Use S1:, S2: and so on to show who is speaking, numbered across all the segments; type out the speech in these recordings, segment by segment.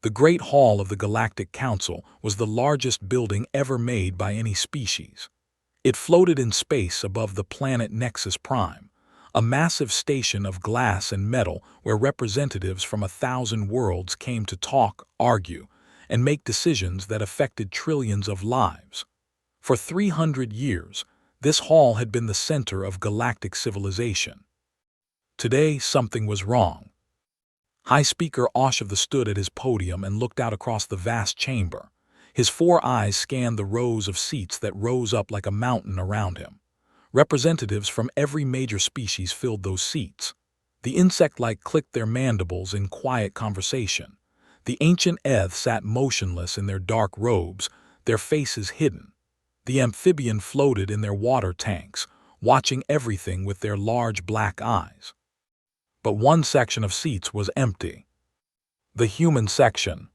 S1: The Great Hall of the Galactic Council was the largest building ever made by any species. It floated in space above the planet Nexus Prime, a massive station of glass and metal where representatives from 1,000 worlds came to talk, argue, and make decisions that affected trillions of lives. For 300 years, this hall had been the center of galactic civilization. Today, something was wrong. High Speaker Oshov stood at his podium and looked out across the vast chamber. His 4 eyes scanned the rows of seats that rose up like a mountain around him. Representatives from every major species filled those seats. The insect-like clicked their mandibles in quiet conversation. The ancient Eth sat motionless in their dark robes, their faces hidden. The amphibian floated in their water tanks, watching everything with their large black eyes. But one section of seats was empty. The human section.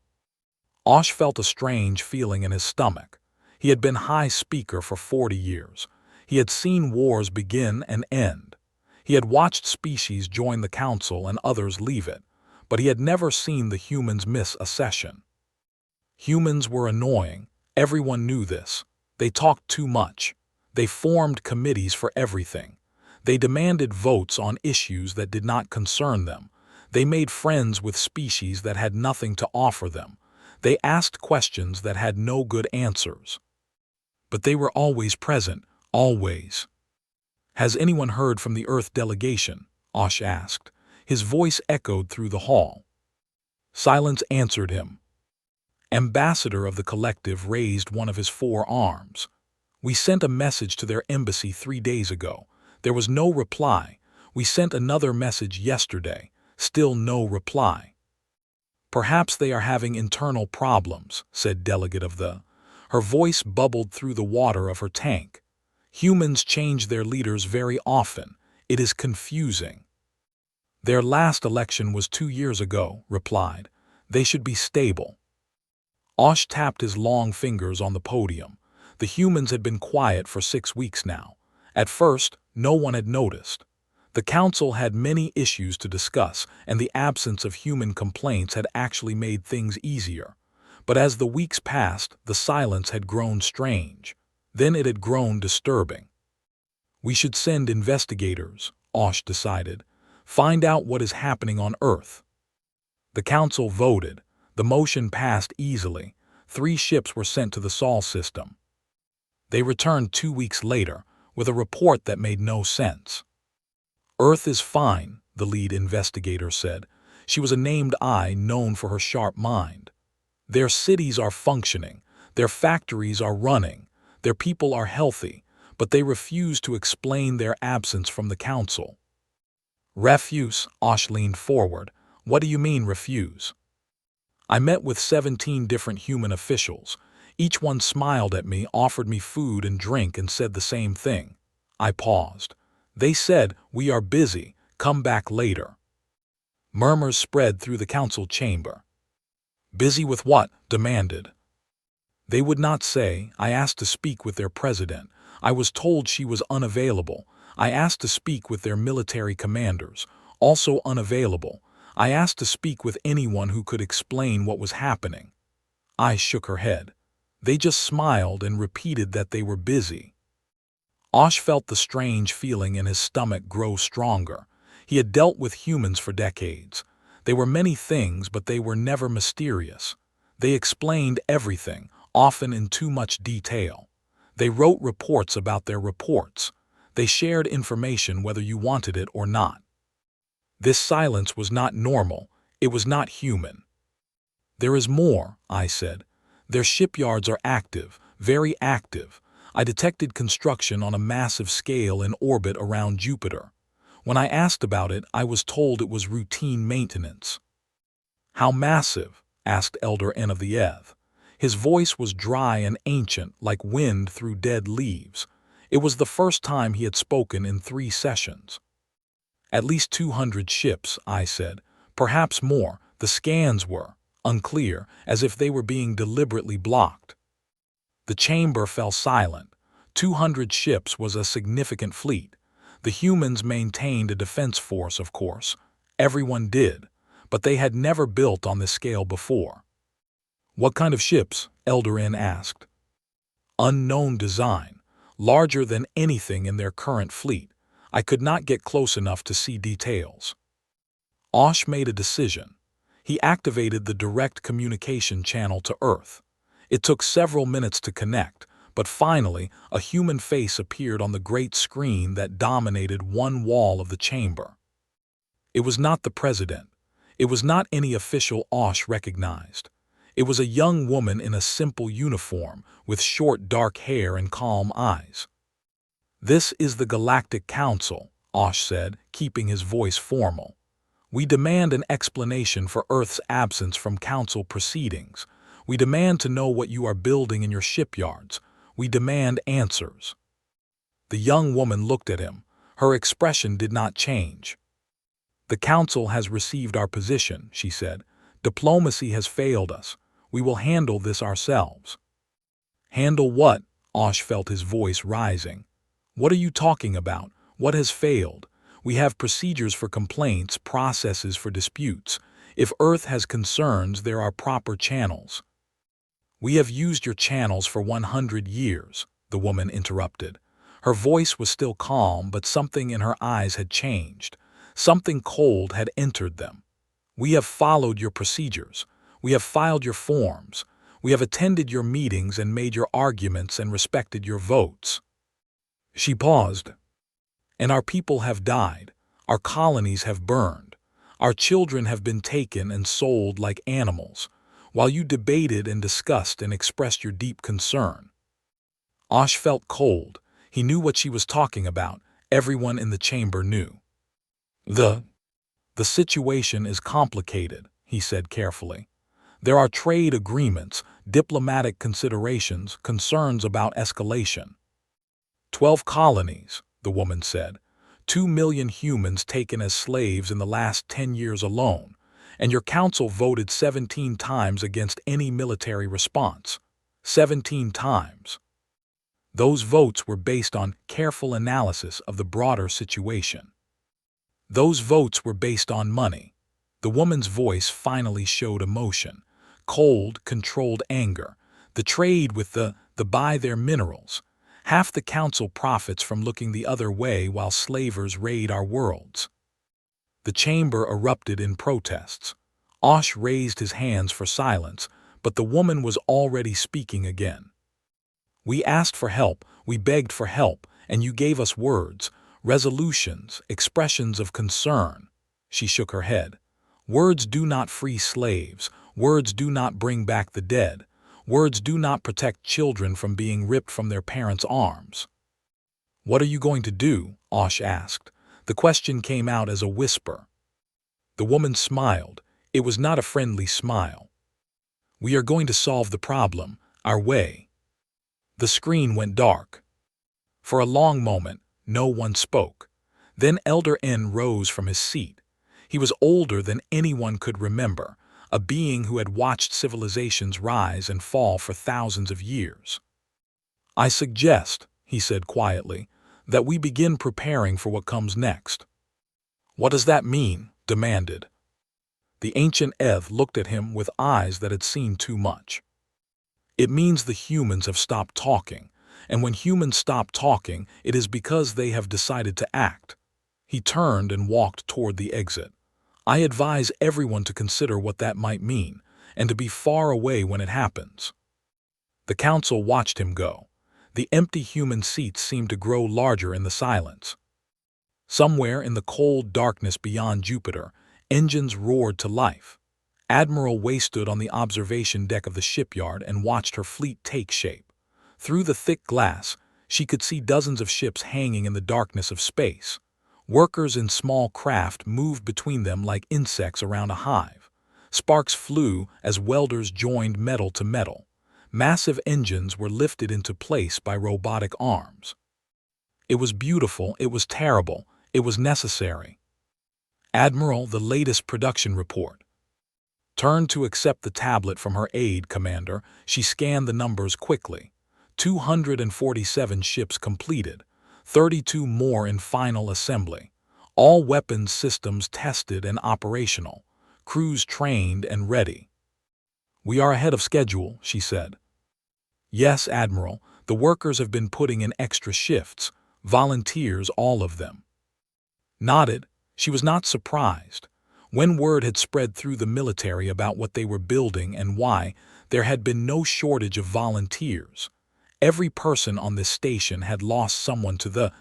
S1: Osh felt a strange feeling in his stomach. He had been High Speaker for 40 years. He had seen wars begin and end. He had watched species join the council and others leave it, but he had never seen the humans miss a session. Humans were annoying. Everyone knew this. They talked too much. They formed committees for everything. They demanded votes on issues that did not concern them. They made friends with species that had nothing to offer them. They asked questions that had no good answers. But they were always present, always. "Has anyone heard from the Earth delegation?" Osh asked. His voice echoed through the hall. Silence answered him. Ambassador of the Collective raised one of his 4 arms. "We sent a message to their embassy 3 days ago. There was no reply. We sent another message yesterday. Still no reply." "Perhaps they are having internal problems," said Delegate of the. Her voice bubbled through the water of her tank. "Humans change their leaders very often. It is confusing." "Their last election was 2 years ago," replied. "They should be stable." Osh tapped his long fingers on the podium. The humans had been quiet for 6 weeks now. At first, no one had noticed. The council had many issues to discuss, and the absence of human complaints had actually made things easier. But as the weeks passed, the silence had grown strange. Then it had grown disturbing. "We should send investigators," Osh decided. "Find out what is happening on Earth." The council voted. The motion passed easily. 3 ships were sent to the Sol system. They returned 2 weeks later, with a report that made no sense. "Earth is fine," the lead investigator said. She was a named eye known for her sharp mind. "Their cities are functioning, their factories are running, their people are healthy, but they refuse to explain their absence from the council." "Refuse?" Osh leaned forward. "What do you mean, refuse?" "I met with 17 different human officials. Each one smiled at me, offered me food and drink, and said the same thing." I paused. "They said, 'We are busy, come back later.'" Murmurs spread through the council chamber. "Busy with what?" demanded. "They would not say. I asked to speak with their president. I was told she was unavailable. I asked to speak with their military commanders, also unavailable. I asked to speak with anyone who could explain what was happening." I shook her head. "They just smiled and repeated that they were busy." Osh felt the strange feeling in his stomach grow stronger. He had dealt with humans for decades. They were many things, but they were never mysterious. They explained everything, often in too much detail. They wrote reports about their reports. They shared information whether you wanted it or not. This silence was not normal. It was not human. "There is more," I said. "Their shipyards are active, very active. I detected construction on a massive scale in orbit around Jupiter. When I asked about it, I was told it was routine maintenance." "How massive?" asked Elder N of the Eth. His voice was dry and ancient, like wind through dead leaves. It was the first time he had spoken in 3 sessions. "At least 200 ships," I said. "Perhaps more. The scans were unclear, as if they were being deliberately blocked." The chamber fell silent. 200 ships was a significant fleet. The humans maintained a defense force, of course. Everyone did. But they had never built on this scale before. What kind of ships? Elder N asked. Unknown design, larger than anything in their current fleet. I could not get close enough to see details. Osh made a decision. He activated the direct communication channel to Earth. It took several minutes to connect, but finally a human face appeared on the great screen that dominated one wall of the chamber. It was not the president. It was not any official Osh recognized. It was a young woman in a simple uniform with short dark hair and calm eyes. "This is the Galactic Council," Osh said, keeping his voice formal. "We demand an explanation for Earth's absence from Council proceedings. We demand to know what you are building in your shipyards. We demand answers." The young woman looked at him. Her expression did not change. "The Council has received our position," she said. "Diplomacy has failed us. We will handle this ourselves." "Handle what?" Osh felt his voice rising. "What are you talking about? What has failed? We have procedures for complaints, processes for disputes. If Earth has concerns, there are proper channels." "We have used your channels for 100 years," the woman interrupted. Her voice was still calm, but something in her eyes had changed. Something cold had entered them. "We have followed your procedures. We have filed your forms. We have attended your meetings and made your arguments and respected your votes." She paused. "And our people have died. Our colonies have burned. Our children have been taken and sold like animals, while you debated and discussed and expressed your deep concern." Osh felt cold. He knew what she was talking about. Everyone in the chamber knew. The situation is complicated," he said carefully. "There are trade agreements, diplomatic considerations, concerns about escalation." 12 colonies, the woman said. 2 million humans taken as slaves in the last 10 years alone, and your council voted 17 times against any military response. 17 times. Those votes were based on careful analysis of the broader situation. Those votes were based on money. The woman's voice finally showed emotion. Cold, controlled anger. The trade with the buy their minerals. Half the council profits from looking the other way while slavers raid our worlds. The chamber erupted in protests. Osh raised his hands for silence, but the woman was already speaking again. "We asked for help, we begged for help, and you gave us words, resolutions, expressions of concern." She shook her head. "Words do not free slaves. Words do not bring back the dead. Words do not protect children from being ripped from their parents' arms." "What are you going to do?" Osh asked. The question came out as a whisper. The woman smiled. It was not a friendly smile. "We are going to solve the problem, our way." The screen went dark. For a long moment, no one spoke. Then Elder N rose from his seat. He was older than anyone could remember, a being who had watched civilizations rise and fall for thousands of years. "I suggest," he said quietly, "that we begin preparing for what comes next." "What does that mean?" demanded. The ancient Eth looked at him with eyes that had seen too much. "It means the humans have stopped talking, and when humans stop talking, it is because they have decided to act." He turned and walked toward the exit. "I advise everyone to consider what that might mean, and to be far away when it happens." The council watched him go. The empty human seats seemed to grow larger in the silence. Somewhere in the cold darkness beyond Jupiter, engines roared to life. Admiral Way stood on the observation deck of the shipyard and watched her fleet take shape. Through the thick glass, she could see dozens of ships hanging in the darkness of space. Workers in small craft moved between them like insects around a hive. Sparks flew as welders joined metal to metal. Massive engines were lifted into place by robotic arms. It was beautiful, it was terrible, it was necessary. "Admiral, the latest production report." Turned to accept the tablet from her aide commander, she scanned the numbers quickly. 247 ships completed, 32 more in final assembly. All weapons systems tested and operational, crews trained and ready. "We are ahead of schedule," she said. "Yes, Admiral, the workers have been putting in extra shifts, volunteers, all of them." Nodded. She was not surprised. When word had spread through the military about what they were building and why, there had been no shortage of volunteers. Every person on this station had lost someone to the...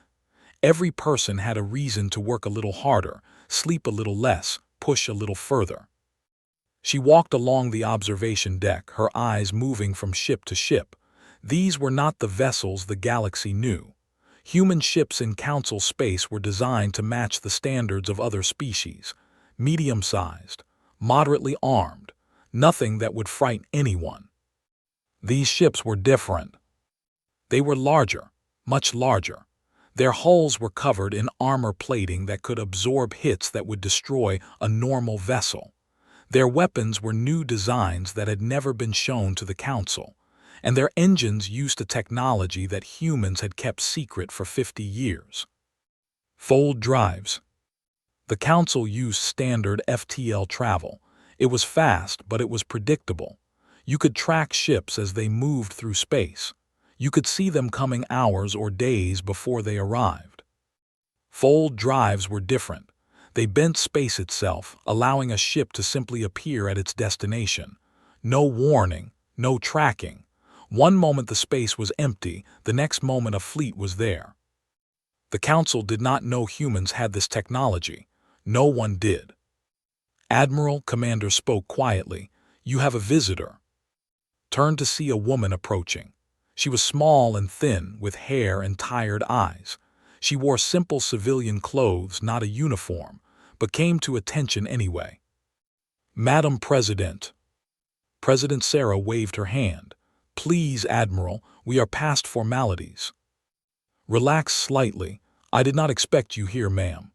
S1: Every person had a reason to work a little harder, sleep a little less, push a little further. She walked along the observation deck, her eyes moving from ship to ship. These were not the vessels the galaxy knew. Human ships in Council space were designed to match the standards of other species. Medium-sized, moderately armed, nothing that would frighten anyone. These ships were different. They were larger, much larger. Their hulls were covered in armor plating that could absorb hits that would destroy a normal vessel. Their weapons were new designs that had never been shown to the Council, and their engines used a technology that humans had kept secret for 50 years. Fold drives. The Council used standard FTL travel. It was fast, but it was predictable. You could track ships as they moved through space. You could see them coming hours or days before they arrived. Fold drives were different. They bent space itself, allowing a ship to simply appear at its destination. No warning, no tracking. One moment the space was empty, the next moment a fleet was there. The Council did not know humans had this technology. No one did. "Admiral," Commander spoke quietly, "you have a visitor." Turned to see a woman approaching. She was small and thin, with hair and tired eyes. She wore simple civilian clothes, not a uniform, but came to attention anyway. "Madam President." President Sarah waved her hand. "Please, Admiral, we are past formalities." "Relax slightly. I did not expect you here, ma'am."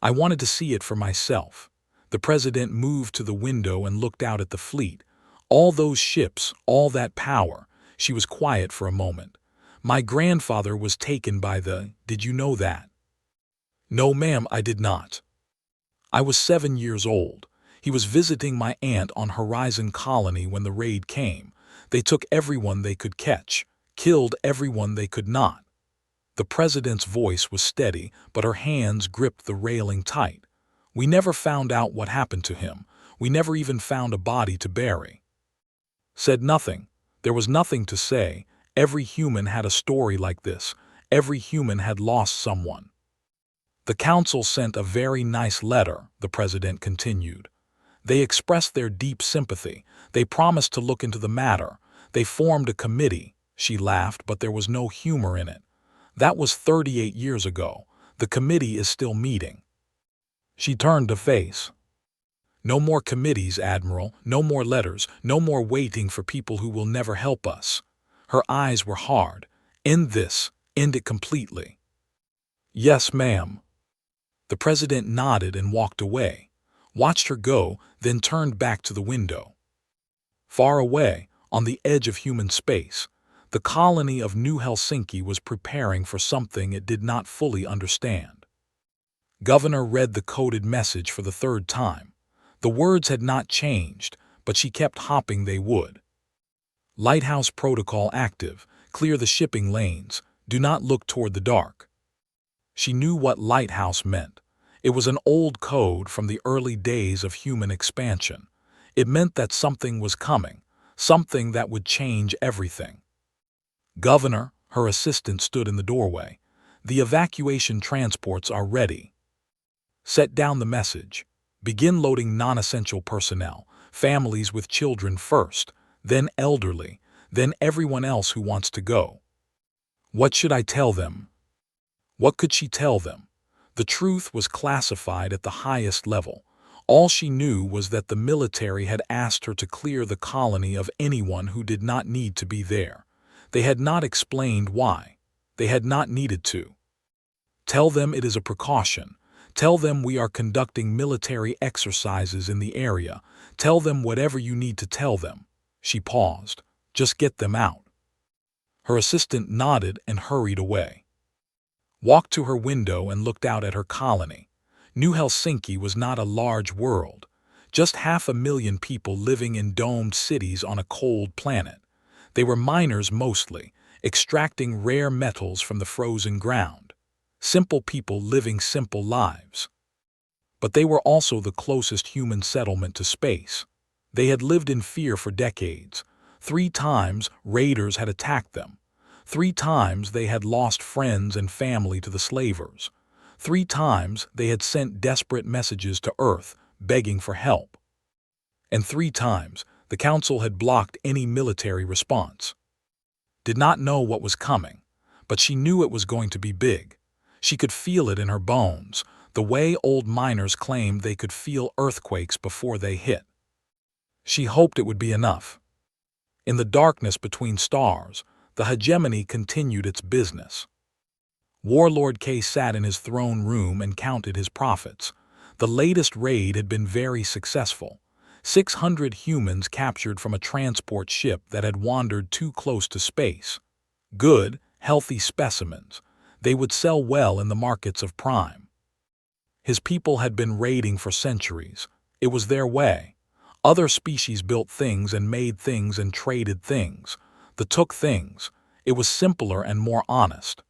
S1: "I wanted to see it for myself." The President moved to the window and looked out at the fleet. All those ships, all that power. She was quiet for a moment. "My grandfather was taken by the... Did you know that?" "No, ma'am, I did not." "I was 7 years old. He was visiting my aunt on Horizon Colony when the raid came. They took everyone they could catch, killed everyone they could not." The President's voice was steady, but her hands gripped the railing tight. "We never found out what happened to him. We never even found a body to bury." Said nothing. There was nothing to say. Every human had a story like this. Every human had lost someone. "The Council sent a very nice letter," the President continued. "They expressed their deep sympathy. They promised to look into the matter. They formed a committee." She laughed, but there was no humor in it. "That was 38 years ago. The committee is still meeting." She turned to face. "No more committees, Admiral. No more letters. No more waiting for people who will never help us." Her eyes were hard. "End this. End it completely." "Yes, ma'am." The President nodded and walked away, watched her go, then turned back to the window. Far away, on the edge of human space, the colony of New Helsinki was preparing for something it did not fully understand. Governor read the coded message for the third time. The words had not changed, but she kept hoping they would. "Lighthouse protocol active. Clear the shipping lanes. Do not look toward the dark." She knew what lighthouse meant. It was an old code from the early days of human expansion. It meant that something was coming, something that would change everything. "Governor," her assistant stood in the doorway. "The evacuation transports are ready." Set down the message. Begin loading non-essential personnel, families with children first, then elderly, then everyone else who wants to go. What should I tell them? What could she tell them? The truth was classified at the highest level. All she knew was that the military had asked her to clear the colony of anyone who did not need to be there. They had not explained why. They had not needed to. "Tell them it is a precaution. Tell them we are conducting military exercises in the area. Tell them whatever you need to tell them." She paused. "Just get them out." Her assistant nodded and hurried away. Walked to her window and looked out at her colony. New Helsinki was not a large world. Just 500,000 people living in domed cities on a cold planet. They were miners mostly, extracting rare metals from the frozen ground. Simple people living simple lives. But they were also the closest human settlement to space. They had lived in fear for decades. 3 times raiders had attacked them. 3 times they had lost friends and family to the slavers. 3 times they had sent desperate messages to Earth, begging for help. And 3 times the Council had blocked any military response. Did not know what was coming, but she knew it was going to be big. She could feel it in her bones, the way old miners claimed they could feel earthquakes before they hit. She hoped it would be enough. In the darkness between stars, the hegemony continued its business. Warlord K sat in his throne room and counted his profits. The latest raid had been very successful. 600 humans captured from a transport ship that had wandered too close to space. Good, healthy specimens. They would sell well in the markets of Prime. His people had been raiding for centuries. It was their way. Other species built things and made things and traded things. They took things. It was simpler and more honest.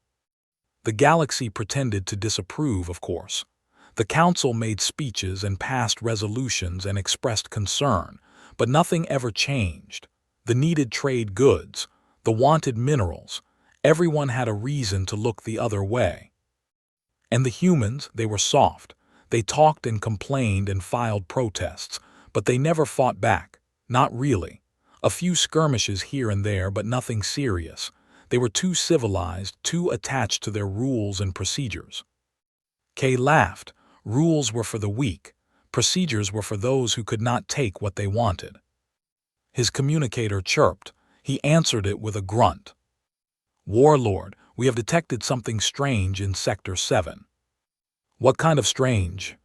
S1: The galaxy pretended to disapprove, of course. The Council made speeches and passed resolutions and expressed concern, but nothing ever changed. The needed trade goods, the wanted minerals, everyone had a reason to look the other way. And the humans, they were soft. They talked and complained and filed protests, but they never fought back. Not really. A few skirmishes here and there, but nothing serious. They were too civilized, too attached to their rules and procedures. Kay laughed. Rules were for the weak. Procedures were for those who could not take what they wanted. His communicator chirped. He answered it with a grunt. Warlord, we have detected something strange in Sector 7. What kind of strange?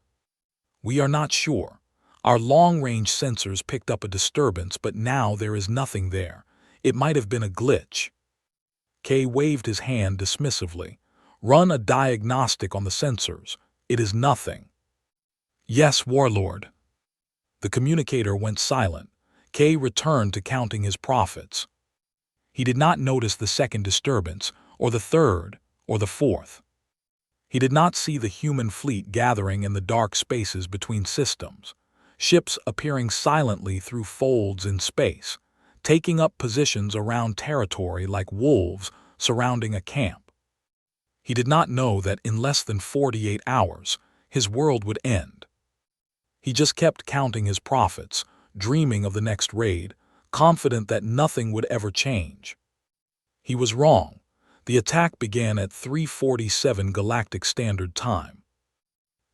S1: We are not sure. Our long-range sensors picked up a disturbance, but now there is nothing there. It might have been a glitch. Kay waved his hand dismissively. Run a diagnostic on the sensors. It is nothing. Yes, Warlord. The communicator went silent. Kay returned to counting his profits. He did not notice the second disturbance, or the third, or the fourth. He did not see the human fleet gathering in the dark spaces between systems, ships appearing silently through folds in space, taking up positions around territory like wolves surrounding a camp. He did not know that in less than 48 hours, his world would end. He just kept counting his profits, dreaming of the next raid, confident that nothing would ever change. He was wrong. The attack began at 3:47 Galactic Standard Time.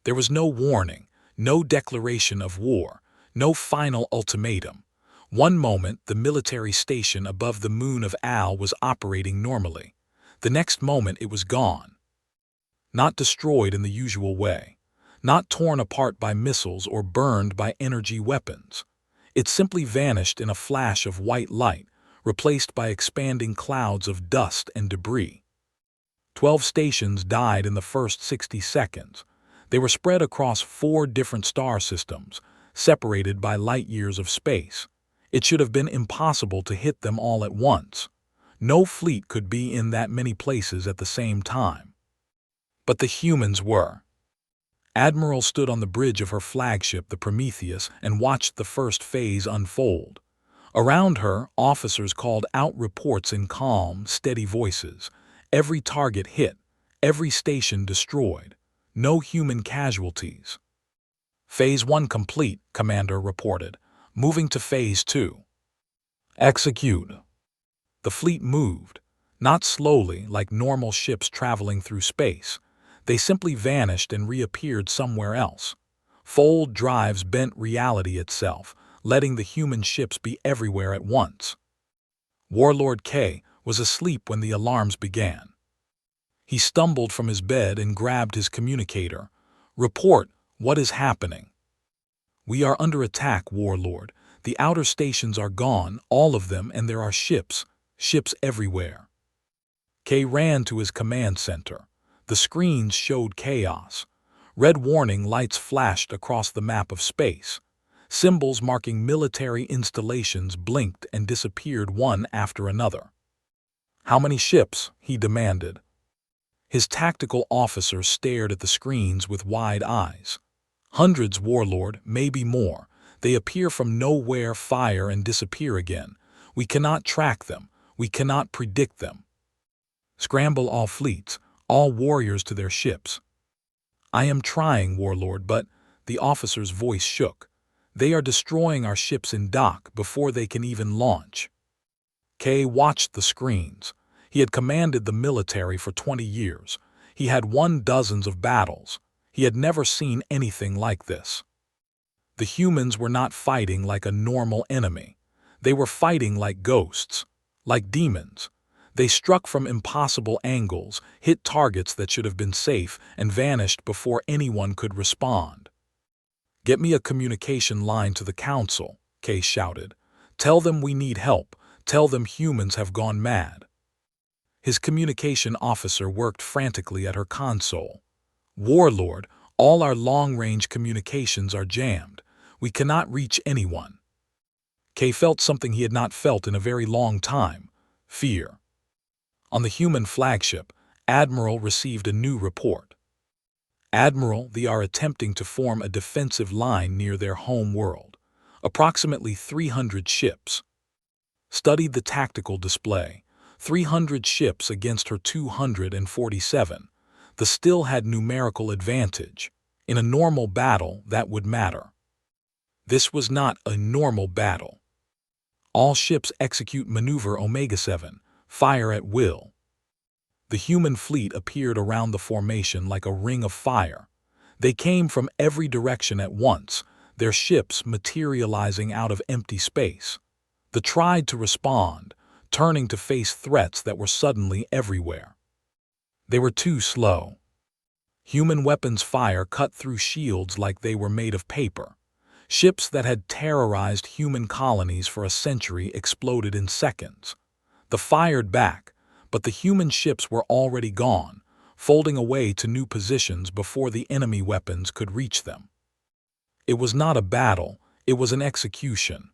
S1: There was no warning, no declaration of war, no final ultimatum. One moment, the military station above the moon of Al was operating normally. The next moment, it was gone. Not destroyed in the usual way. Not torn apart by missiles or burned by energy weapons. It simply vanished in a flash of white light, replaced by expanding clouds of dust and debris. 12 stations died in the first 60 seconds. They were spread across 4 different star systems, separated by light years of space. It should have been impossible to hit them all at once. No fleet could be in that many places at the same time. But the humans were. Admiral stood on the bridge of her flagship, the Prometheus, and watched the first phase unfold. Around her, officers called out reports in calm, steady voices. Every target hit, every station destroyed. No human casualties. Phase 1 complete, Commander reported. Moving to Phase 2. Execute. The fleet moved, not slowly like normal ships traveling through space. They simply vanished and reappeared somewhere else. Fold drives bent reality itself, letting the human ships be everywhere at once. Warlord K was asleep when the alarms began. He stumbled from his bed and grabbed his communicator. Report, what is happening? We are under attack, Warlord. The outer stations are gone, all of them, and there are ships everywhere. K ran to his command center. The screens showed chaos. Red warning lights flashed across the map of space. Symbols marking military installations blinked and disappeared one after another. "How many ships?" he demanded. His tactical officer stared at the screens with wide eyes. "Hundreds, warlord, maybe more. They appear from nowhere, fire, and disappear again. We cannot track them. We cannot predict them. Scramble all fleets, all warriors to their ships." "I am trying, warlord, but—" The officer's voice shook. "They are destroying our ships in dock before they can even launch." Kay watched the screens. He had commanded the military for 20 years. He had won dozens of battles. He had never seen anything like this. The humans were not fighting like a normal enemy. They were fighting like ghosts, like demons. They struck from impossible angles, hit targets that should have been safe, and vanished before anyone could respond. "Get me a communication line to the council," Kay shouted. "Tell them we need help. Tell them humans have gone mad." His communication officer worked frantically at her console. "Warlord, all our long-range communications are jammed. We cannot reach anyone." Kay felt something he had not felt in a very long time: fear. On the human flagship, Admiral received a new report. "Admiral, they are attempting to form a defensive line near their home world. Approximately 300 ships." Studied the tactical display. 300 ships against her 247. The still had numerical advantage. In a normal battle, that would matter. This was not a normal battle. All ships execute maneuver Omega-7, fire at will. The human fleet appeared around the formation like a ring of fire. They came from every direction at once, their ships materializing out of empty space. They tried to respond, turning to face threats that were suddenly everywhere. They were too slow. Human weapons fire cut through shields like they were made of paper. Ships that had terrorized human colonies for a century exploded in seconds. They fired back, but the human ships were already gone, folding away to new positions before the enemy weapons could reach them. It was not a battle, it was an execution.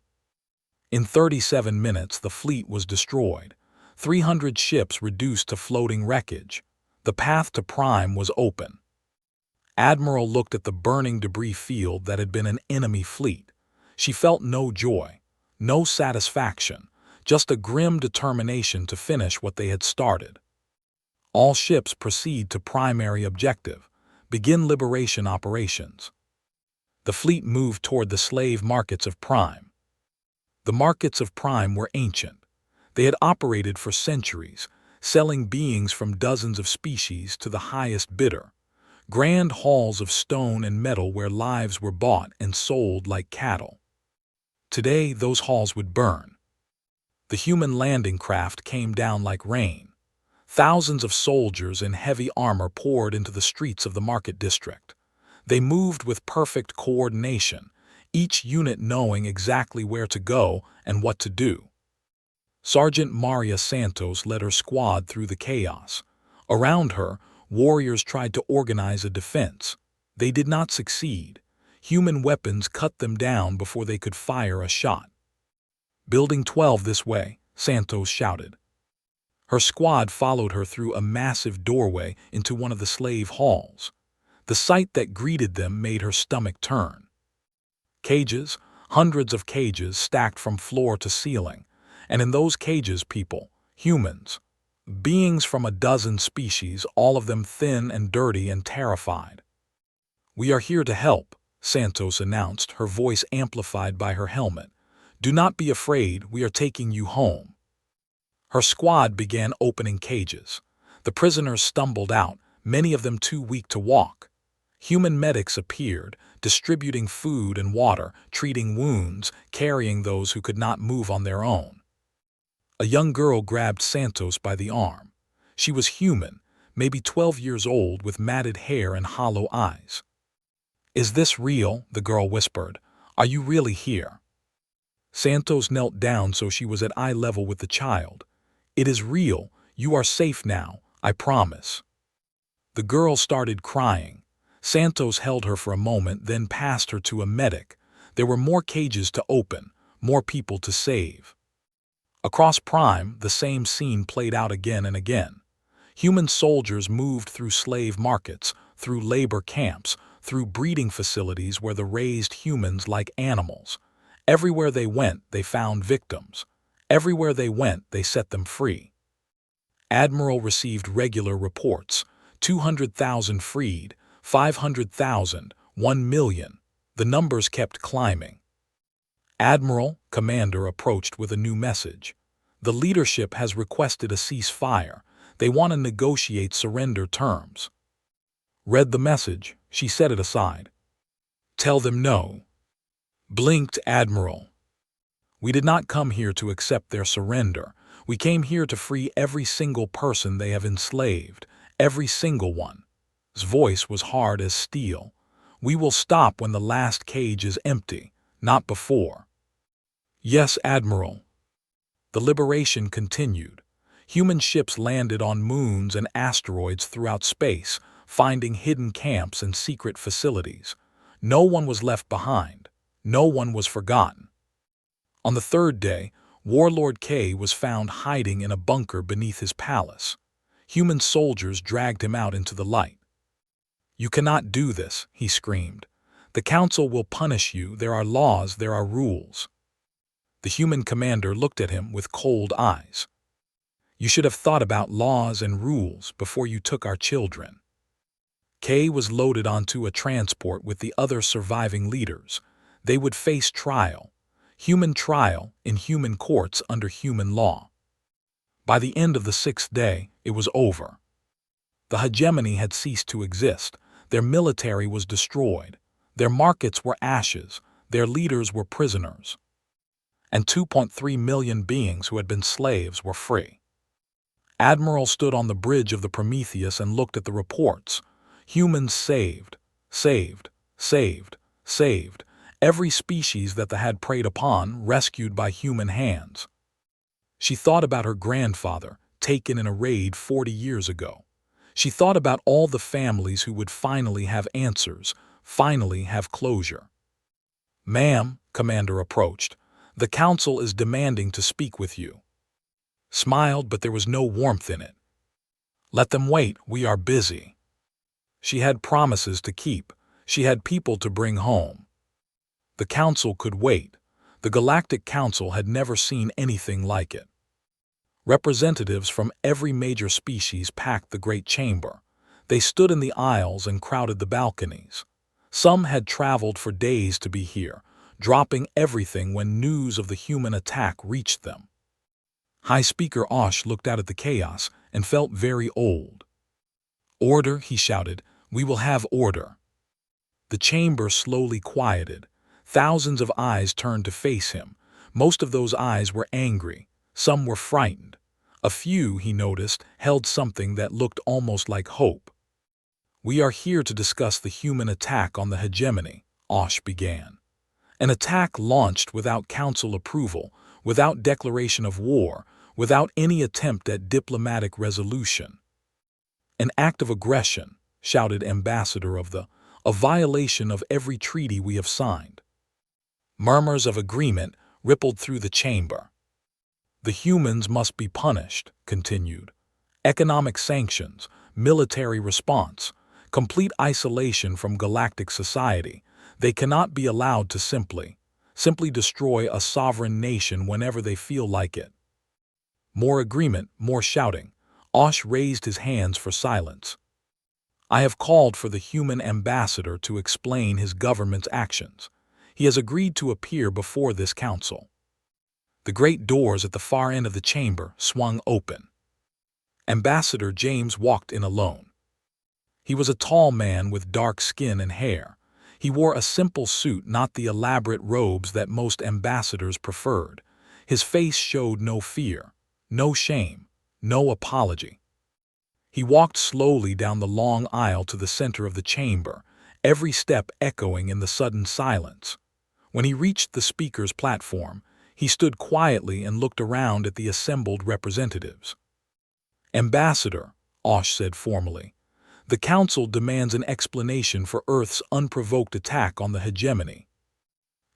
S1: In 37 minutes, the fleet was destroyed. 300 ships reduced to floating wreckage. The path to Prime was open. Admiral looked at the burning debris field that had been an enemy fleet. She felt no joy, no satisfaction, just a grim determination to finish what they had started. "All ships proceed to primary objective. Begin liberation operations." The fleet moved toward the slave markets of Prime. The markets of Prime were ancient. They had operated for centuries, selling beings from dozens of species to the highest bidder. Grand halls of stone and metal where lives were bought and sold like cattle. Today, those halls would burn. The human landing craft came down like rain. Thousands of soldiers in heavy armor poured into the streets of the market district. They moved with perfect coordination, each unit knowing exactly where to go and what to do. Sergeant Maria Santos led her squad through the chaos. Around her, warriors tried to organize a defense. They did not succeed. Human weapons cut them down before they could fire a shot. "Building 12 this way," Santos shouted. Her squad followed her through a massive doorway into one of the slave halls. The sight that greeted them made her stomach turn. Cages, hundreds of cages stacked from floor to ceiling, and in those cages people, humans, beings from a dozen species, all of them thin and dirty and terrified. "We are here to help," Santos announced, her voice amplified by her helmet. "Do not be afraid, we are taking you home." Her squad began opening cages. The prisoners stumbled out, many of them too weak to walk. Human medics appeared, distributing food and water, treating wounds, carrying those who could not move on their own. A young girl grabbed Santos by the arm. She was human, maybe 12 years old, with matted hair and hollow eyes. "Is this real?" the girl whispered. "Are you really here?" Santos knelt down so she was at eye level with the child. "It is real. You are safe now, I promise." The girl started crying. Santos held her for a moment, then passed her to a medic. There were more cages to open, more people to save. Across Prime, the same scene played out again and again. Human soldiers moved through slave markets, through labor camps, through breeding facilities where they raised humans like animals. Everywhere they went, they found victims. Everywhere they went, they set them free. Admiral received regular reports: 200,000 freed, 500,000, 1 million. The numbers kept climbing. Admiral, Commander approached with a new message. The leadership has requested a ceasefire. They want to negotiate surrender terms. Read the message, she set it aside. Tell them no. Blinked Admiral. We did not come here to accept their surrender. We came here to free every single person they have enslaved, every single one. His voice was hard as steel. We will stop when the last cage is empty, not before. Yes, Admiral. The liberation continued. Human ships landed on moons and asteroids throughout space, finding hidden camps and secret facilities. No one was left behind. No one was forgotten. On the third day, Warlord K was found hiding in a bunker beneath his palace. Human soldiers dragged him out into the light. You cannot do this, he screamed. The Council will punish you. There are laws, there are rules. The human commander looked at him with cold eyes. You should have thought about laws and rules before you took our children. K was loaded onto a transport with the other surviving leaders. They would face trial in human courts under human law. By the end of the 6th day, it was over. The hegemony had ceased to exist. Their military was destroyed. Their markets were ashes. Their leaders were prisoners. And 2.3 million beings who had been slaves were free. Admiral stood on the bridge of the Prometheus and looked at the reports. Humans saved, saved, saved, saved. Every species that they had preyed upon, rescued by human hands. She thought about her grandfather, taken in a raid 40 years ago. She thought about all the families who would finally have answers, finally have closure. Ma'am, Commander approached. The Council is demanding to speak with you. Smiled, but there was no warmth in it. Let them wait, we are busy. She had promises to keep. She had people to bring home. The Council could wait. The Galactic Council had never seen anything like it. Representatives from every major species packed the great chamber. They stood in the aisles and crowded the balconies. Some had traveled for days to be here, dropping everything when news of the human attack reached them. High Speaker Osh looked out at the chaos and felt very old. Order, he shouted. We will have order. The chamber slowly quieted. Thousands of eyes turned to face him. Most of those eyes were angry. Some were frightened. A few, he noticed, held something that looked almost like hope. We are here to discuss the human attack on the hegemony, Osh began. An attack launched without council approval, without declaration of war, without any attempt at diplomatic resolution. An act of aggression, shouted Ambassador of a violation of every treaty we have signed. Murmurs of agreement rippled through the chamber. The humans must be punished, continued. Economic sanctions, military response, complete isolation from galactic society. They cannot be allowed to simply destroy a sovereign nation whenever they feel like it. More agreement, more shouting. Osh raised his hands for silence. I have called for the human ambassador to explain his government's actions. He has agreed to appear before this council. The great doors at the far end of the chamber swung open. Ambassador James walked in alone. He was a tall man with dark skin and hair. He wore a simple suit, not the elaborate robes that most ambassadors preferred. His face showed no fear, no shame, no apology. He walked slowly down the long aisle to the center of the chamber, every step echoing in the sudden silence. When he reached the speaker's platform, he stood quietly and looked around at the assembled representatives. Ambassador, Osh said formally, the Council demands an explanation for Earth's unprovoked attack on the hegemony.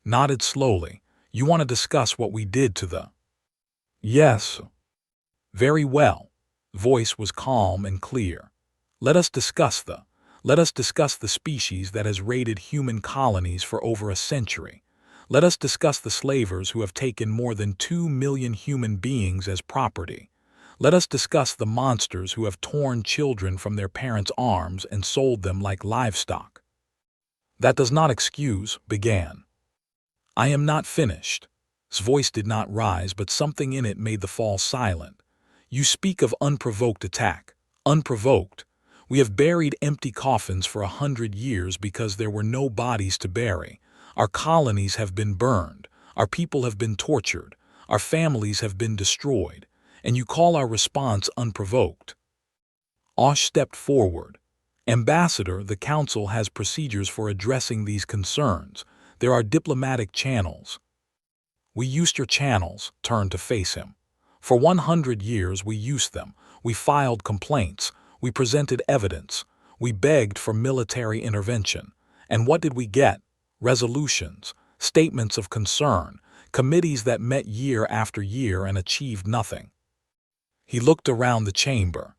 S1: nodded slowly. You want to discuss what we did to the... Yes. Very well. Voice was calm and clear. Let us discuss the species that has raided human colonies for over a century. Let us discuss the slavers who have taken more than 2 million human beings as property. Let us discuss the monsters who have torn children from their parents' arms and sold them like livestock. That does not excuse, began. I am not finished. His voice did not rise, but something in it made the fall silent. You speak of unprovoked attack. Unprovoked. We have buried empty coffins for 100 years because there were no bodies to bury. Our colonies have been burned. Our people have been tortured. Our families have been destroyed. And you call our response unprovoked. Osh stepped forward. Ambassador, the Council has procedures for addressing these concerns. There are diplomatic channels. We used your channels, turned to face him. For 100 years we used them. We filed complaints. We presented evidence. We begged for military intervention. And what did we get? Resolutions, statements of concern, committees that met year after year and achieved nothing. He looked around the chamber.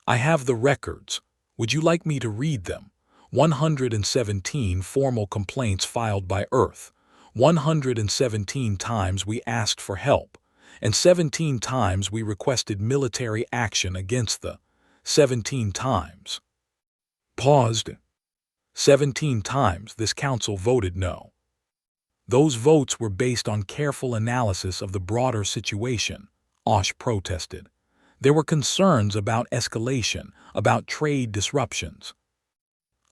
S1: I have the records. Would you like me to read them? 117 formal complaints filed by Earth. 117 times we asked for help. And 17 times we requested military action against the 17 times. Paused. 17 times this council voted no. Those votes were based on careful analysis of the broader situation, Osh protested. There were concerns about escalation, about trade disruptions.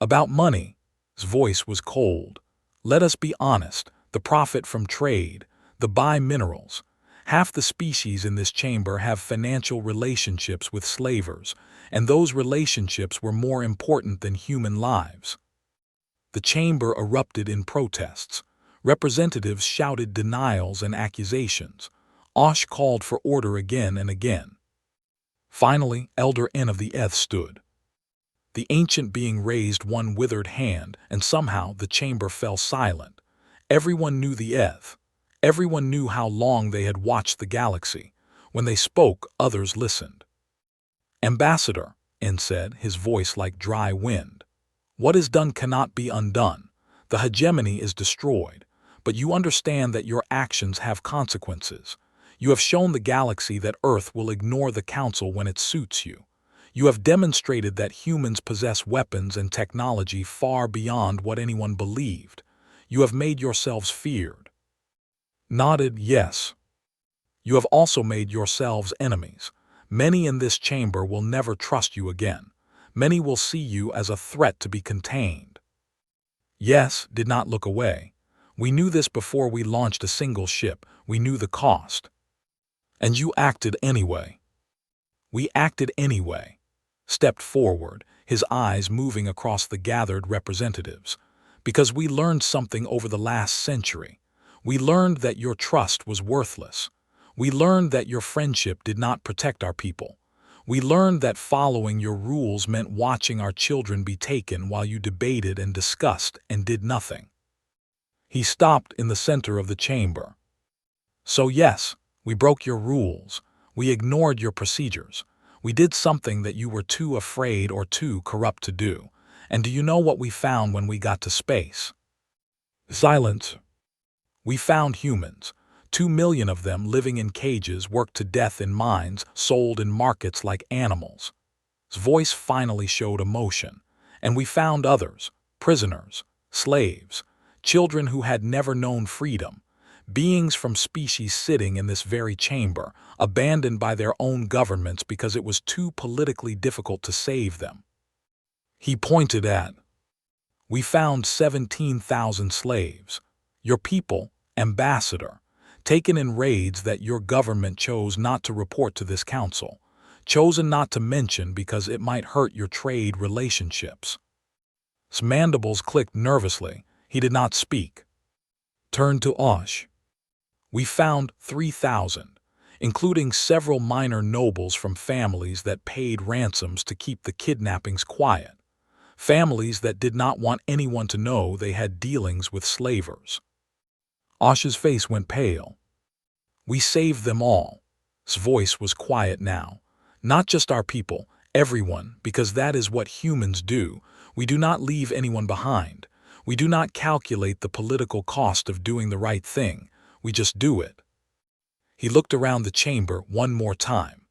S1: About money. His voice was cold. Let us be honest, the profit from trade, the buy minerals. Half the species in this chamber have financial relationships with slavers, and those relationships were more important than human lives. The chamber erupted in protests. Representatives shouted denials and accusations. Osh called for order again and again. Finally, Elder N of the Eth stood. The ancient being raised one withered hand, and somehow the chamber fell silent. Everyone knew the Eth. Everyone knew how long they had watched the galaxy. When they spoke, others listened. Ambassador, N said, his voice like dry wind. What is done cannot be undone. The hegemony is destroyed. But you understand that your actions have consequences. You have shown the galaxy that Earth will ignore the Council when it suits you. You have demonstrated that humans possess weapons and technology far beyond what anyone believed. You have made yourselves feared. Nodded yes. You have also made yourselves enemies. Many in this chamber will never trust you again. Many will see you as a threat to be contained. Yes, did not look away. We knew this before we launched a single ship. We knew the cost. And you acted anyway. We acted anyway. Stepped forward, his eyes moving across the gathered representatives. Because we learned something over the last century. We learned that your trust was worthless. We learned that your friendship did not protect our people. We learned that following your rules meant watching our children be taken while you debated and discussed and did nothing. He stopped in the center of the chamber. So yes, we broke your rules. We ignored your procedures. We did something that you were too afraid or too corrupt to do. And do you know what we found when we got to space? Silence. We found humans. 2 million of them living in cages, worked to death in mines, sold in markets like animals. His voice finally showed emotion. And we found others, prisoners, slaves, children who had never known freedom, beings from species sitting in this very chamber, abandoned by their own governments because it was too politically difficult to save them. He pointed at. We found 17,000 slaves. Your people, ambassador, taken in raids that your government chose not to report to this council, chosen not to mention because it might hurt your trade relationships. His mandibles clicked nervously. He did not speak. Turned to Osh. We found 3,000, including several minor nobles from families that paid ransoms to keep the kidnappings quiet, families that did not want anyone to know they had dealings with slavers. Osh's face went pale. We saved them all. His voice was quiet now. Not just our people, everyone, because that is what humans do. We do not leave anyone behind. We do not calculate the political cost of doing the right thing. We just do it. He looked around the chamber one more time.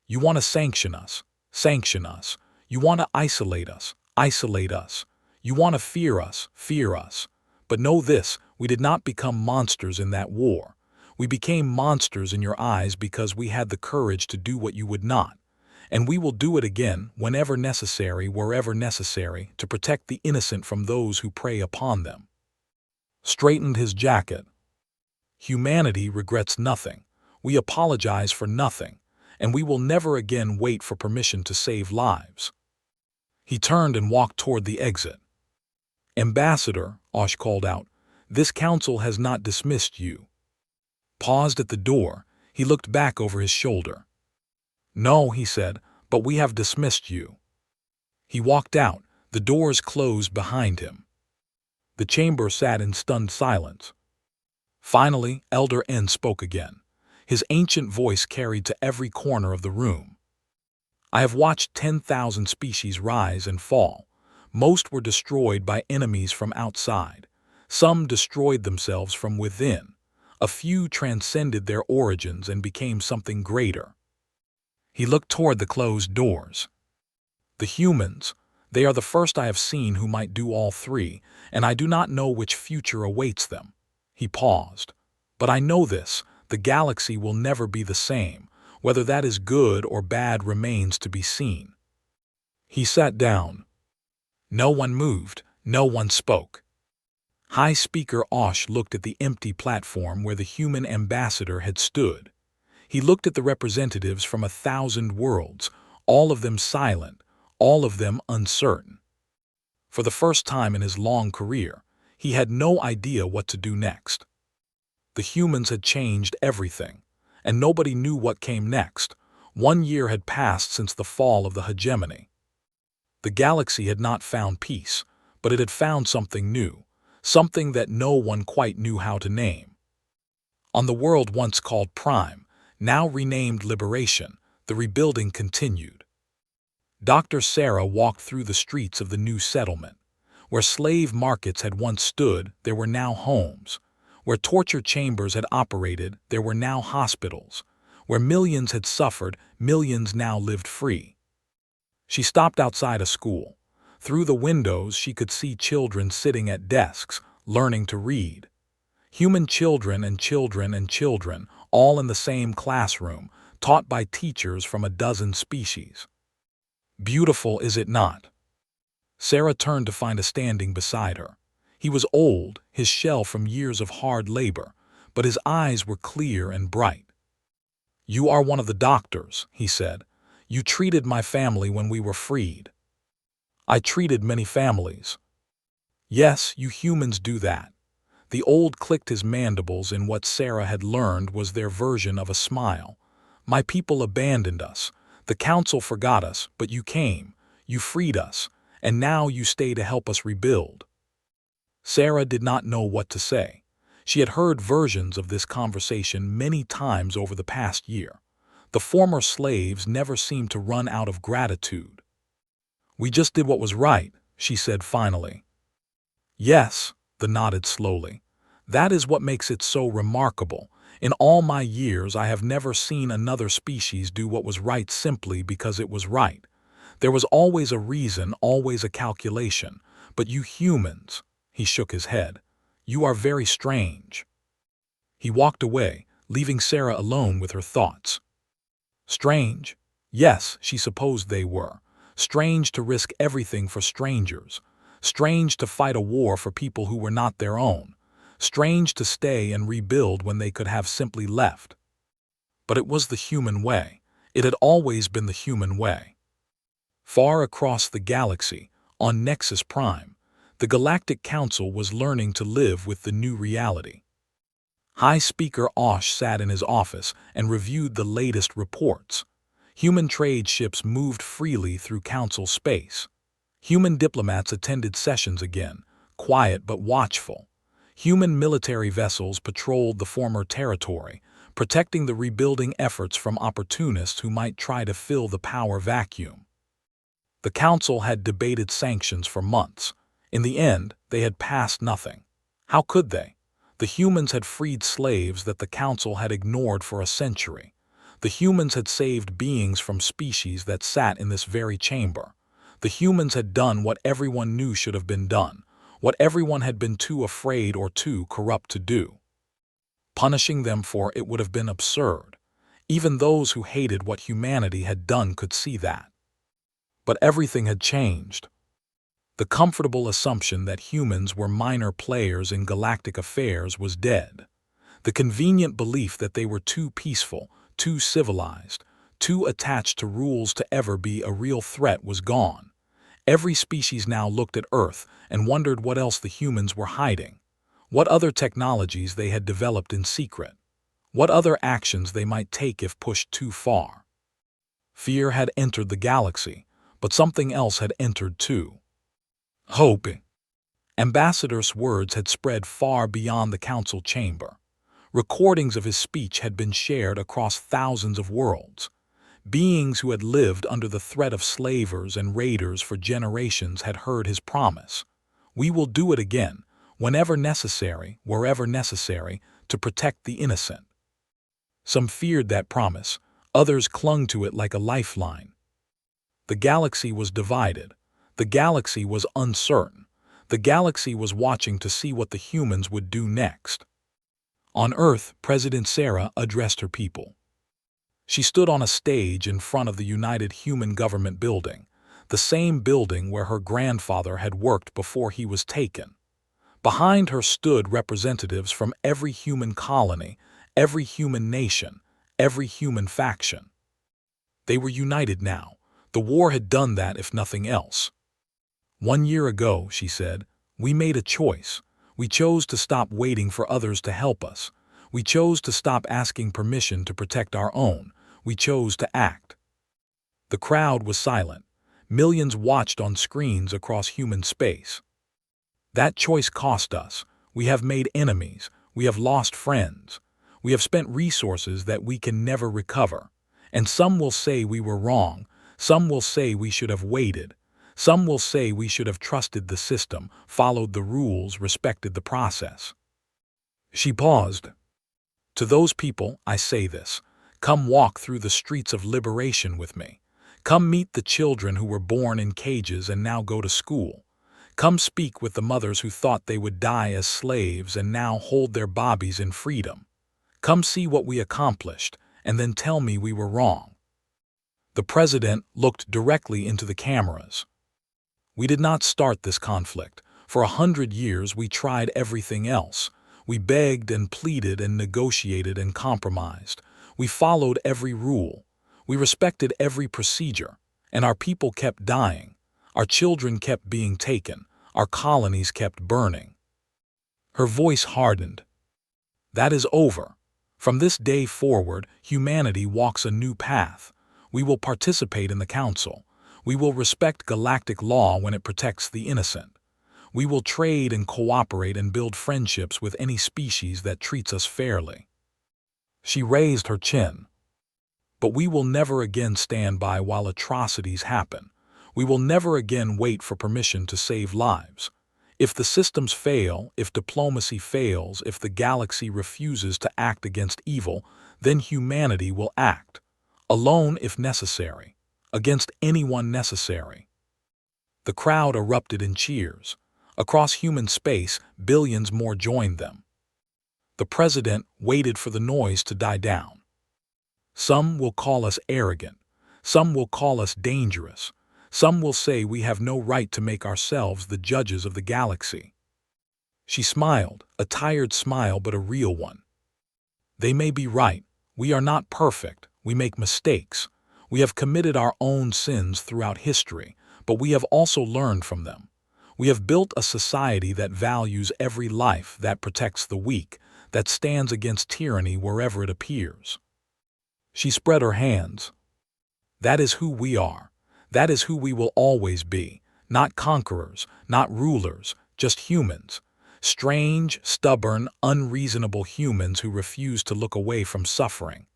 S1: You want to sanction us. Sanction us. You want to isolate us. Isolate us. You want to fear us. Fear us. But know this, we did not become monsters in that war. We became monsters in your eyes because we had the courage to do what you would not. And we will do it again whenever necessary, wherever necessary, to protect the innocent from those who prey upon them. Straightened his jacket. Humanity regrets nothing. We apologize for nothing. And we will never again wait for permission to save lives. He turned and walked toward the exit. Ambassador, Osh called out, this council has not dismissed you. Paused at the door, he looked back over his shoulder. No, he said, but we have dismissed you. He walked out, the doors closed behind him. The chamber sat in stunned silence. Finally, Elder N spoke again. His ancient voice carried to every corner of the room. I have watched 10,000 species rise and fall. Most were destroyed by enemies from outside. Some destroyed themselves from within. A few transcended their origins and became something greater. He looked toward the closed doors. The humans, they are the first I have seen who might do all three, and I do not know which future awaits them. He paused. But I know this, the galaxy will never be the same. Whether that is good or bad remains to be seen. He sat down. No one moved, no one spoke. High Speaker Osh looked at the empty platform where the human ambassador had stood. He looked at the representatives from 1,000 worlds, all of them silent, all of them uncertain. For the first time in his long career, he had no idea what to do next. The humans had changed everything, and nobody knew what came next. 1 year had passed since the fall of the hegemony. The galaxy had not found peace, but it had found something new, something that no one quite knew how to name. On the world once called Prime, now renamed Liberation, the rebuilding continued. Dr. Sarah walked through the streets of the new settlement. Where slave markets had once stood, there were now homes. Where torture chambers had operated, there were now hospitals. Where millions had suffered, millions now lived free. She stopped outside a school. Through the windows she could see children sitting at desks, learning to read. Human children and children and children, all in the same classroom, taught by teachers from 12 species. Beautiful, is it not? Sarah turned to find a standing beside her. He was old, his shell from years of hard labor, but his eyes were clear and bright. You are one of the doctors, he said. You treated my family when we were freed. I treated many families. Yes, you humans do that. The old clicked his mandibles in what Sarah had learned was their version of a smile. My people abandoned us. The council forgot us, but you came. You freed us, and now you stay to help us rebuild. Sarah did not know what to say. She had heard versions of this conversation many times over the past year. The former slaves never seemed to run out of gratitude. We just did what was right, she said finally. Yes, the nodded slowly. That is what makes it so remarkable. In all my years, I have never seen another species do what was right simply because it was right. There was always a reason, always a calculation. But you humans, he shook his head, you are very strange. He walked away, leaving Sarah alone with her thoughts. Strange? Yes, she supposed they were. Strange to risk everything for strangers. Strange to fight a war for people who were not their own. Strange to stay and rebuild when they could have simply left. But it was the human way. It had always been the human way. Far across the galaxy, on Nexus Prime, the Galactic Council was learning to live with the new reality. High Speaker Osh sat in his office and reviewed the latest reports. Human trade ships moved freely through Council space. Human diplomats attended sessions again, quiet but watchful. Human military vessels patrolled the former territory, protecting the rebuilding efforts from opportunists who might try to fill the power vacuum. The council had debated sanctions for months. In the end, they had passed nothing. How could they? The humans had freed slaves that the council had ignored for a century. The humans had saved beings from species that sat in this very chamber. The humans had done what everyone knew should have been done, what everyone had been too afraid or too corrupt to do. Punishing them for it would have been absurd. Even those who hated what humanity had done could see that. But everything had changed. The comfortable assumption that humans were minor players in galactic affairs was dead. The convenient belief that they were too peaceful, too civilized, too attached to rules to ever be a real threat was gone. Every species now looked at Earth and wondered what else the humans were hiding, what other technologies they had developed in secret, what other actions they might take if pushed too far. Fear had entered the galaxy, but something else had entered too. Hope. Ambassador's words had spread far beyond the council chamber. Recordings of his speech had been shared across thousands of worlds. Beings who had lived under the threat of slavers and raiders for generations had heard his promise. We will do it again, whenever necessary, wherever necessary, to protect the innocent. Some feared that promise, others clung to it like a lifeline. The galaxy was divided. The galaxy was uncertain. The galaxy was watching to see what the humans would do next. On Earth, President Sarah addressed her people. She stood on a stage in front of the United Human Government building, the same building where her grandfather had worked before he was taken. Behind her stood representatives from every human colony, every human nation, every human faction. They were united now. The war had done that, if nothing else. 1 year ago, she said, we made a choice. We chose to stop waiting for others to help us. We chose to stop asking permission to protect our own. We chose to act. The crowd was silent. Millions watched on screens across human space. That choice cost us. We have made enemies. We have lost friends. We have spent resources that we can never recover. And some will say we were wrong. Some will say we should have waited. Some will say we should have trusted the system, followed the rules, respected the process. She paused. To those people, I say this. Come walk through the streets of liberation with me. Come meet the children who were born in cages and now go to school. Come speak with the mothers who thought they would die as slaves and now hold their bobbies in freedom. Come see what we accomplished, and then tell me we were wrong. The president looked directly into the cameras. We did not start this conflict. For 100 years we tried everything else. We begged and pleaded and negotiated and compromised. We followed every rule. We respected every procedure. And our people kept dying. Our children kept being taken. Our colonies kept burning. Her voice hardened. That is over. From this day forward, humanity walks a new path. We will participate in the council. We will respect galactic law when it protects the innocent. We will trade and cooperate and build friendships with any species that treats us fairly. She raised her chin. But we will never again stand by while atrocities happen. We will never again wait for permission to save lives. If the systems fail, if diplomacy fails, if the galaxy refuses to act against evil, then humanity will act. Alone if necessary. Against anyone necessary. The crowd erupted in cheers. Across human space, billions more joined them. The president waited for the noise to die down. Some will call us arrogant. Some will call us dangerous. Some will say we have no right to make ourselves the judges of the galaxy. She smiled, a tired smile but a real one. They may be right. We are not perfect. We make mistakes. We have committed our own sins throughout history, but we have also learned from them. We have built a society that values every life, that protects the weak, that stands against tyranny wherever it appears. She spread her hands. That is who we are. That is who we will always be. Not conquerors, not rulers, just humans. strange, stubborn, unreasonable humans who refused to look away from suffering.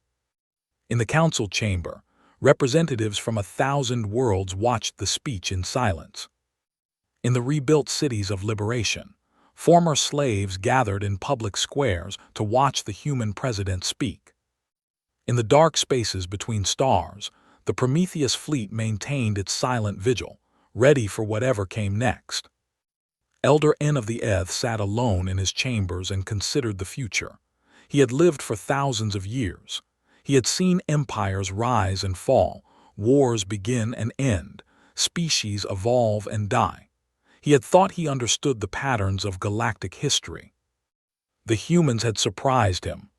S1: In the council chamber, representatives from 1,000 worlds watched the speech in silence. In the rebuilt cities of liberation, former slaves gathered in public squares to watch the human president speak. In the dark spaces between stars, the Prometheus fleet maintained its silent vigil, ready for whatever came next. Elder N of the Eth sat alone in his chambers and considered the future. He had lived for thousands of years. He had seen empires rise and fall, wars begin and end, species evolve and die. He had thought he understood the patterns of galactic history. The humans had surprised him.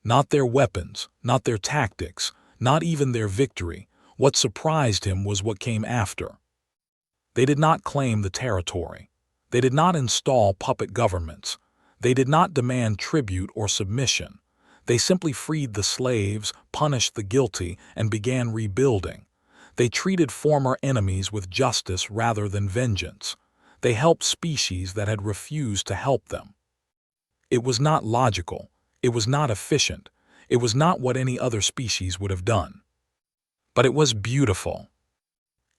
S1: Not their weapons, not their tactics, not even their victory. What surprised him was what came after. They did not claim the territory. They did not install puppet governments. They did not demand tribute or submission. They simply freed the slaves, punished the guilty, and began rebuilding. They treated former enemies with justice rather than vengeance. They helped species that had refused to help them. It was not logical. It was not efficient. It was not what any other species would have done. But it was beautiful.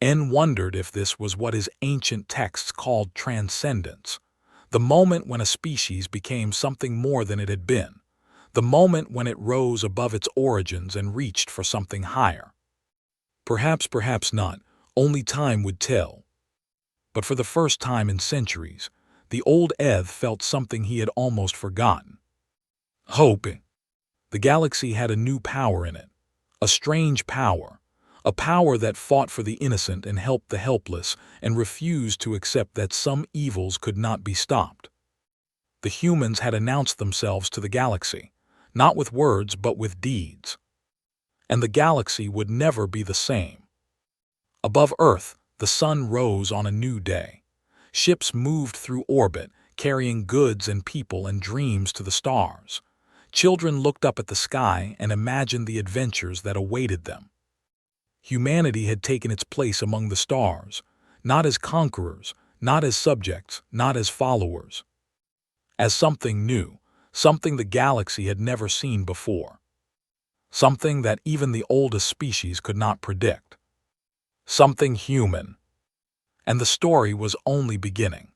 S1: N wondered if this was what his ancient texts called transcendence, the moment when a species became something more than it had been, the moment when it rose above its origins and reached for something higher. Perhaps, perhaps not, only time would tell. But for the first time in centuries, the old Eth felt something he had almost forgotten. Hope. The galaxy had a new power in it, a strange power. A power that fought for the innocent and helped the helpless and refused to accept that some evils could not be stopped. The humans had announced themselves to the galaxy, not with words but with deeds. And the galaxy would never be the same. Above Earth, the sun rose on a new day. Ships moved through orbit, carrying goods and people and dreams to the stars. Children looked up at the sky and imagined the adventures that awaited them. Humanity had taken its place among the stars, not as conquerors, not as subjects, not as followers. As something new, something the galaxy had never seen before. Something that even the oldest species could not predict. Something human. And the story was only beginning.